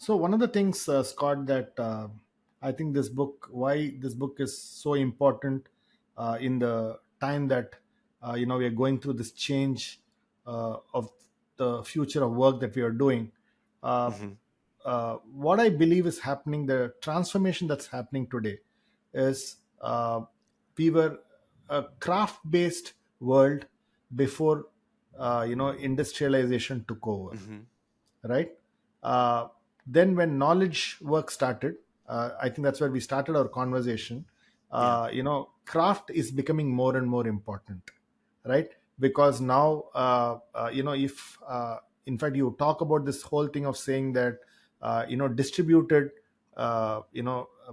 So one of the things, Scott, that I think why this book is so important in the time that we are going through this change of the future of work that we are doing. Uh, Hmm. what I believe is happening, the transformation that's happening today, is we were a craft-based world before industrialization took over, Hmm. right? Uh, then when knowledge work started, I think that's where we started our conversation. Yeah. Craft is becoming more and more important, right? Because now, if in fact you talk about this whole thing of saying that, distributed,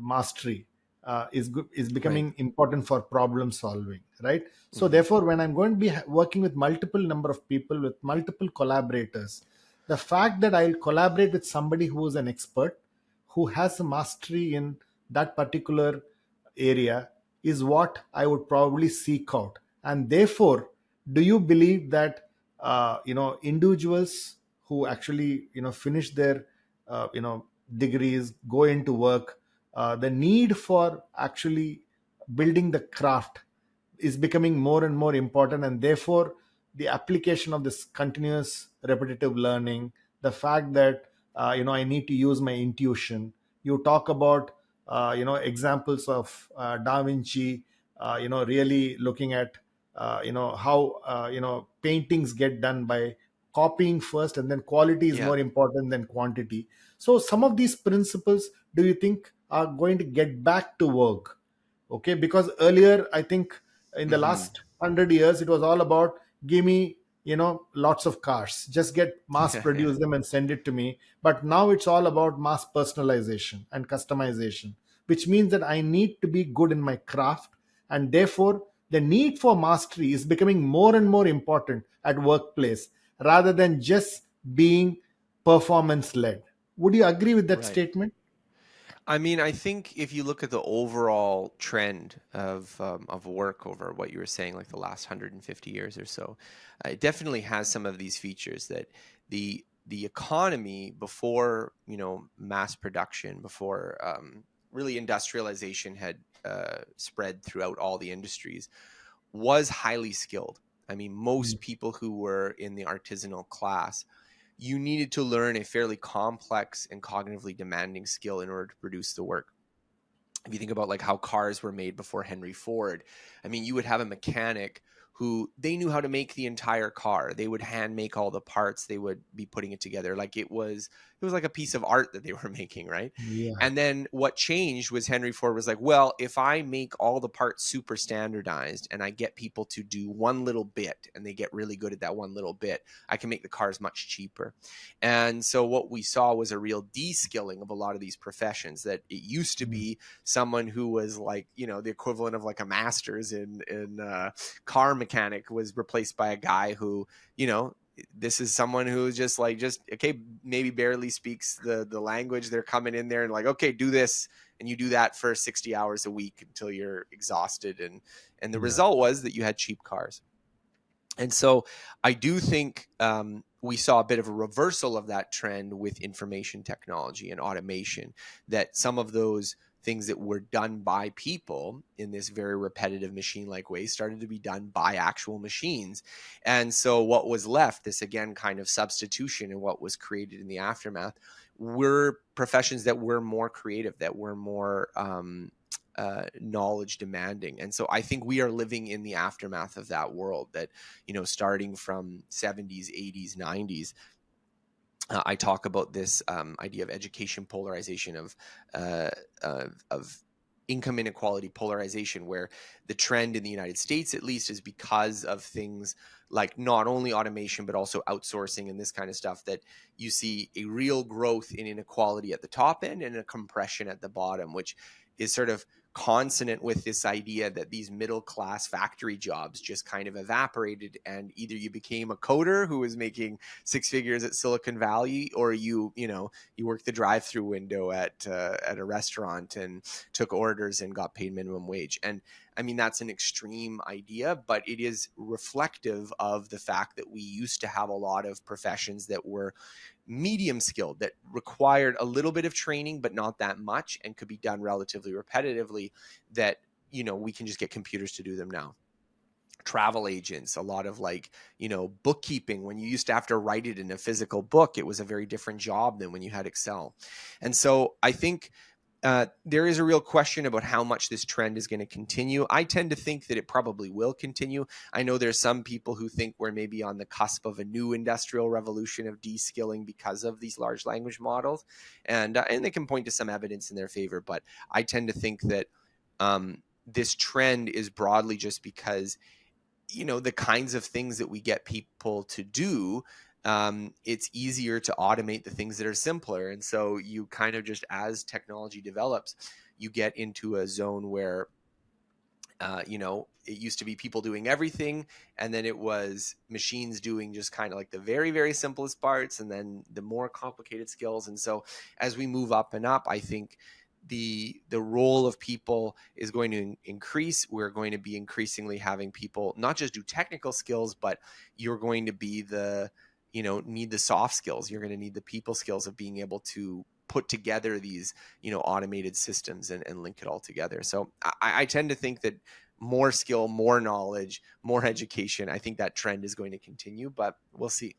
mastery is Right. becoming important for problem solving, right? So Hmm. therefore, when I'm going to be working with multiple number of people, with multiple collaborators, the fact that I'll collaborate with somebody who is an expert, who has a mastery in that particular area, is what I would probably seek out. And therefore, do you believe that individuals who actually finish their degrees, go into work, the need for actually building the craft is becoming more and more important, and therefore the application of this continuous repetitive learning, the fact that I need to use my intuition. You talk about examples of Da Vinci, really looking at how paintings get done by copying first, and then quality is Yeah. more important than quantity. So some of these principles, do you think, are going to get back to work? Okay, because earlier, I think, in the Hmm. last 100 years, it was all about, give me lots of cars, just get mass Yeah. Yeah. produce them and send it to me. But now it's all about mass personalization and customization, which means that I need to be good in my craft, and therefore the need for mastery is becoming more and more important at workplace, rather than just being performance led. Would you agree with that Right. statement? I mean, I think if you look at the overall trend of work over what you were saying, like the last 150 years or so, it definitely has some of these features that the economy before mass production, before really industrialization had spread throughout all the industries, was highly skilled. I mean, most people who were in the artisanal class, you needed to learn a fairly complex and cognitively demanding skill in order to produce the work. If you think about like how cars were made before Henry Ford, I mean, you would have a mechanic who they knew how to make the entire car. They would hand make all the parts. They would be putting it together like it was like a piece of art that they were making, right? Yeah. And then what changed was Henry Ford was like, well, if I make all the parts super standardized and I get people to do one little bit and they get really good at that one little bit, I can make the cars much cheaper. And so what we saw was a real de-skilling of a lot of these professions. That it used to Mm. be someone who was like the equivalent of like a master's in car mechanic was replaced by a guy who this is someone who just okay, maybe barely speaks the language. They're coming in there and like, okay, do this, and you do that for 60 hours a week until you're exhausted, and the Yeah. result was that you had cheap cars. And so I do think we saw a bit of a reversal of that trend with information technology and automation, that some of those things that were done by people in this very repetitive machine like way started to be done by actual machines. And so what was left, this again kind of substitution in what was created in the aftermath, were professions that were more creative, that were more knowledge demanding. And so I think we are living in the aftermath of that world, that starting from 70s, 80s, 90s, I talk about this idea of education polarization, of income inequality polarization, where the trend in the United States, at least, is because of things like not only automation but also outsourcing and this kind of stuff, that you see a real growth in inequality at the top end and a compression at the bottom, which is sort of consonant with this idea that these middle class factory jobs just kind of evaporated, and either you became a coder who was making six figures at Silicon Valley, or you worked the drive-through window at a restaurant and took orders and got paid minimum wage. And I mean, that's an extreme idea, but it is reflective of the fact that we used to have a lot of professions that were medium skilled that required a little bit of training, but not that much, and could be done relatively repetitively, that, we can just get computers to do them now. Travel agents, a lot of bookkeeping. When you used to have to write it in a physical book, it was a very different job than when you had Excel. And so I think there is a real question about how much this trend is going to continue. I tend to think that it probably will continue. I know there's some people who think we're maybe on the cusp of a new industrial revolution of de-skilling because of these large language models, and they can point to some evidence in their favor. But I tend to think that this trend is broadly just because the kinds of things that we get people to do, it's easier to automate the things that are simpler. And so you kind of just, as technology develops, you get into a zone where it used to be people doing everything, and then it was machines doing just kind of like the very, very simplest parts, and then the more complicated skills. And so as we move up and up, I think the role of people is going to increase. We're going to be increasingly having people not just do technical skills, but you're going to be need the soft skills. You're going to need the people skills of being able to put together these automated systems and link it all together. So I tend to think that more skill, more knowledge, more education, I think that trend is going to continue, but we'll see.